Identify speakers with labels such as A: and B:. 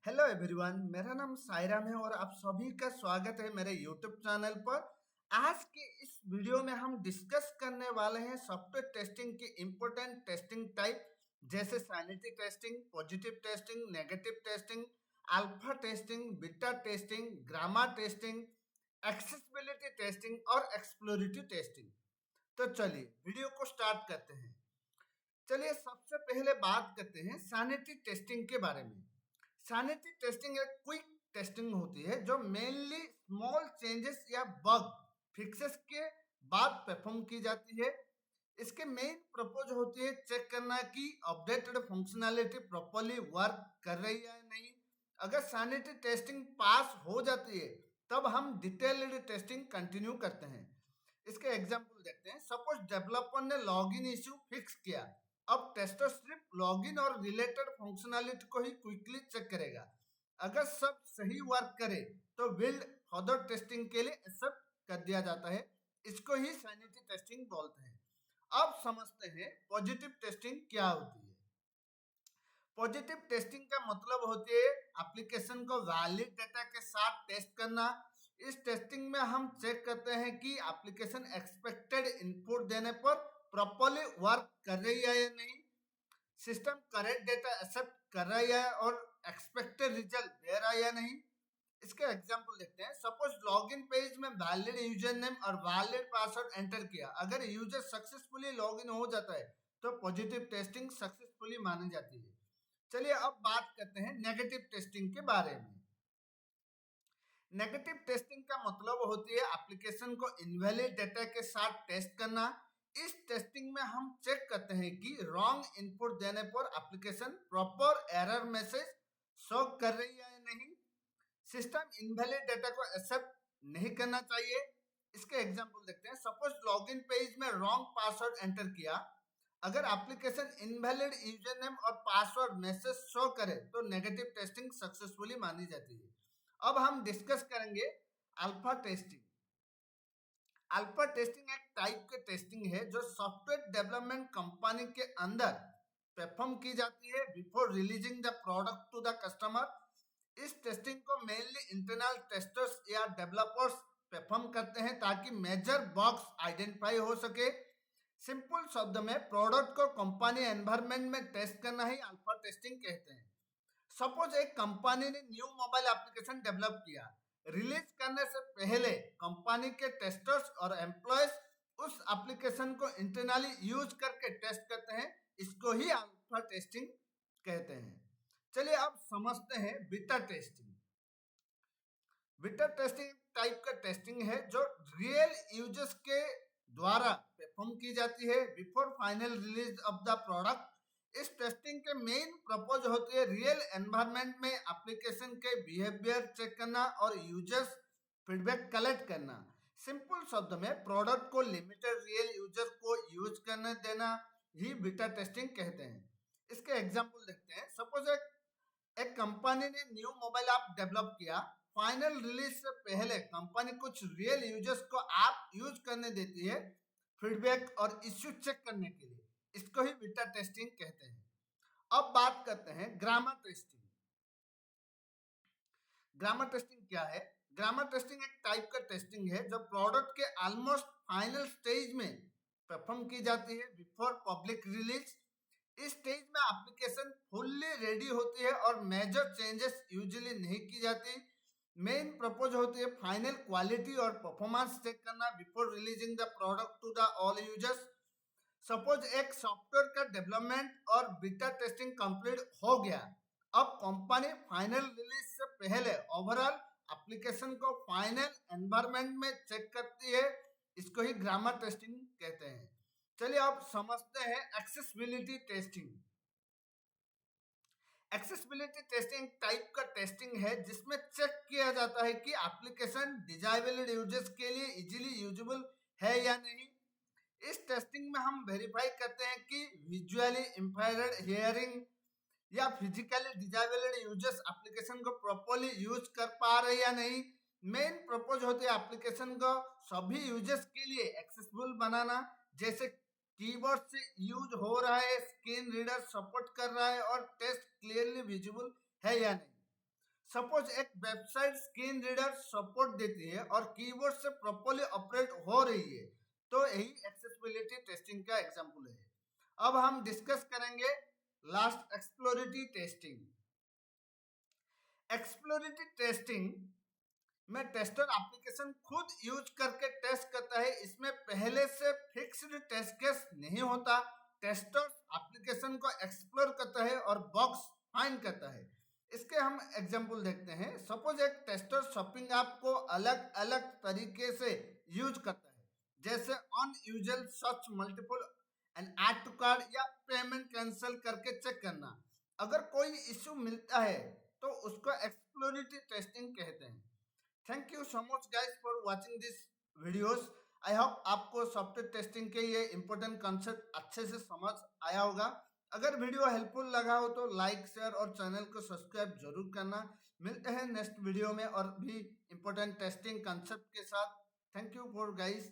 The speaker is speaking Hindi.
A: हेलो एवरीवन, मेरा नाम सायराम है और आप सभी का स्वागत है मेरे यूट्यूब चैनल पर। आज के इस वीडियो में हम डिस्कस करने वाले हैं सॉफ्टवेयर टेस्टिंग की इम्पोर्टेंट टेस्टिंग टाइप जैसे sanity testing, positive testing, negative testing, alpha testing, beta testing, grammar testing, accessibility testing और एक्सप्लोरेटिव टेस्टिंग। तो चलिए वीडियो को स्टार्ट करते हैं। चलिए सबसे पहले बात करते हैं सैनिटी टेस्टिंग के बारे में। सैनिटी टेस्टिंग एक क्विक टेस्टिंग होती है जो मेनली स्मॉल चेंजेस या बग फिक्सेस के बाद परफॉर्म की जाती है। इसके मेन पर्पज होती है चेक करना कि अपडेटेड फंक्शनैलिटी प्रॉपर्ली वर्क कर रही है या नहीं। अगर सैनिटी टेस्टिंग पास हो जाती है तब हम डिटेल्ड टेस्टिंग कंटिन्यू करते हैं। इसके एग्जांपल देखते हैं। सपोज डेवलपर ने लॉगिन इश्यू फिक्स किया, अब टेस्टर सिर्फ लॉगिन और रिलेटेड फंक्शनैलिटी को ही क्विकली चेक करेगा। अगर सब सही वर्क करे तो बिल्ड फर्दर टेस्टिंग के लिए एक्सेप्ट कर दिया जाता है। इसको ही सैनिटी टेस्टिंग बोलते हैं। अब समझते हैं पॉजिटिव टेस्टिंग क्या होती है। पॉजिटिव टेस्टिंग का मतलब होती है एप्लीकेशन को वैलिड डेटा के साथ टेस्ट करना। इस टेस्टिंग में हम चेक करते हैं कि एप्लीकेशन एक्सपेक्टेड इनपुट देने पर प्रॉपर्ली वर्क कर रही है या नहीं, सिस्टम करेक्ट डेटा एक्सेप्ट कर रहा है और एक्सपेक्टेड रिजल्ट दे रहा है या नहीं। इसके एग्जांपल देखते हैं। सपोज लॉगिन पेज में वैलिड यूजर नेम और वैलिड पासवर्ड एंटर किया, अगर यूजर सक्सेसफुली लॉगिन हो जाता है तो पॉजिटिव टेस्टिंग सक्सेसफुली मानी जाती है। चलिए अब बात करते हैं नेगेटिव टेस्टिंग के बारे में। नेगेटिव टेस्टिंग का मतलब होती है एप्लीकेशन को इनवैलिड डेटा के साथ टेस्ट करना। इस टेस्टिंग में हम चेक करते हैं कि रॉन्ग इनपुट देने पर application proper error message show कर रही है या नहीं, सिस्टम इनवैलिड डेटा को एक्सेप्ट नहीं करना चाहिए। इसके एग्जांपल देखते हैं। सपोज लॉगिन पेज में रॉन्ग पासवर्ड एंटर किया, अगर एप्लीकेशन इनवैलिड यूजर नेम और पासवर्ड मैसेज शो करे तो नेगेटिव टेस्टिंग सक्सेसफुली मानी जाती है। अब हम डिस्कस करेंगे अल्फा टेस्टिंग। अल्फा टेस्टिंग एक टाइप के टेस्टिंग है जो सॉफ्टवेयर डेवलपमेंट कंपनी के अंदर परफॉर्म की जाती है before releasing the product to the customer. इस टेस्टिंग को मेनली इंटरनल टेस्टर्स या डेवलपर्स परफॉर्म करते हैं ताकि मेजर बग्स आइडेंटिफाई हो सके। सिंपल शब्द में प्रोडक्ट को कंपनी एनवायरनमेंट में टेस्ट करना ही अल्फा टेस्टिंग कहते हैं। सपोज एक कंपनी ने न्यू मोबाइल एप्लीकेशन डेवलप किया, रिलीज करने से पहले कंपनी के टेस्टर्स और एम्प्लॉयज उस एप्लीकेशन को इंटरनली यूज करके टेस्ट करते हैं। इसको ही अल्फा टेस्टिंग कहते हैं। चलिए अब समझते हैं beta testing. Beta testing type का टेस्टिंग है जो रियल यूजर्स के द्वारा परफॉर्म की जाती है before final release of the product. इस टेस्टिंग के मेन पर्पज होती है रियल एनवायरनमेंट में एप्लीकेशन के बिहेवियर चेक करना और यूजर्स फीडबैक कलेक्ट करना। सिंपल शब्द में प्रोडक्ट को लिमिटेड रियल यूजर को यूज करने देना ही बीटा टेस्टिंग कहते हैं। इसके एग्जांपल देखते हैं। सपोज एक कंपनी ने न्यू मोबाइल ऐप डेवलप किया, फाइनल रिलीज से पहले कंपनी कुछ रियल यूजर्स को ऐप यूज करने देती है फीडबैक और इश्यू चेक करने के लिए। इसको ही बीटा टेस्टिंग कहते हैं। अब बात करते हैं ग्रामर टेस्टिंग। ग्रामर टेस्टिंग क्या है? ग्रामर टेस्टिंग एक टाइप का टेस्टिंग है जो प्रोडक्ट के ऑलमोस्ट फाइनल स्टेज में परफॉर्म की जाती है बिफोर पब्लिक रिलीज। इस स्टेज में एप्लीकेशन फुल्ली रेडी होती है और मेजर चेंजेस यूजुअली नहीं की जाती। मेन पर्पज होती है फाइनल क्वालिटी और परफॉर्मेंस चेक करना before releasing the product to the all users. Suppose एक सॉफ्टवेयर का डेवलपमेंट और बीटा टेस्टिंग कंप्लीट हो गया, अब कंपनी फाइनल रिलीज से पहले ओवरऑल एप्लीकेशन को फाइनल एनवायरनमेंट में चेक करती है। इसको ही ग्रामर टेस्टिंग कहते हैं। चलिए अब समझते हैं accessibility testing. Accessibility testing type का टेस्टिंग है जिसमें चेक किया जाता है कि एप्लीकेशन डिजायबल यूजर्स के लिए इजीली यूजेबल है या नहीं। इस टेस्टिंग में हम वेरीफाई करते हैं कि विजुअली इम्पेयर्ड, हियरिंग या फिजिकली डिजेबल्ड यूजर्स एप्लीकेशन को प्रॉपर्ली यूज कर पा रहे या नहीं। मेन पर्पज होती है एप्लीकेशन को सभी यूजर्स के लिए एक्सेसिबल बनाना, जैसे कीबोर्ड से यूज हो रहा है, स्क्रीन रीडर सपोर्ट कर रहा है और टेक्स्ट क्लियरली विजिबल है या नहीं। सपोज एक वेबसाइट स्क्रीन रीडर सपोर्ट देती है और कीबोर्ड से प्रॉपर्ली ऑपरेट हो रही है, तो यही एक्सेसिबिलिटी टेस्टिंग का एग्जांपल है। अब हम डिस्कस करेंगे last exploratory testing. Exploratory testing में टेस्टर एप्लीकेशन खुद यूज करके टेस्ट करता है। इसमें पहले से फिक्स्ड टेस्ट केस नहीं होता। टेस्टर एप्लीकेशन को एक्सप्लोर करता है और बग्स फाइंड करता है। इसके हम एग्जांपल देखते हैं। सपोज एक टेस्टर शॉपिंग ऐप को अलग अलग तरीके से यूज करता है, जैसे unusual search multiple and add to cart या पेमेंट कैंसिल करके चेक करना। अगर कोई इश्यू मिलता है तो उसको एक्सप्लोरेटरी टेस्टिंग कहते हैं। Thank you so much guys for watching this videos. I hope आपको सॉफ्टवेयर टेस्टिंग के ये इंपॉर्टेंट कॉन्सेप्ट अच्छे से समझ आया होगा। अगर वीडियो हेल्पफुल लगा हो तो लाइक, शेयर और चैनल को सब्सक्राइब जरूर करना। मिलते हैं नेक्स्ट वीडियो में और भी इंपॉर्टेंट टेस्टिंग कॉन्सेप्ट के साथ। Thank you for guys.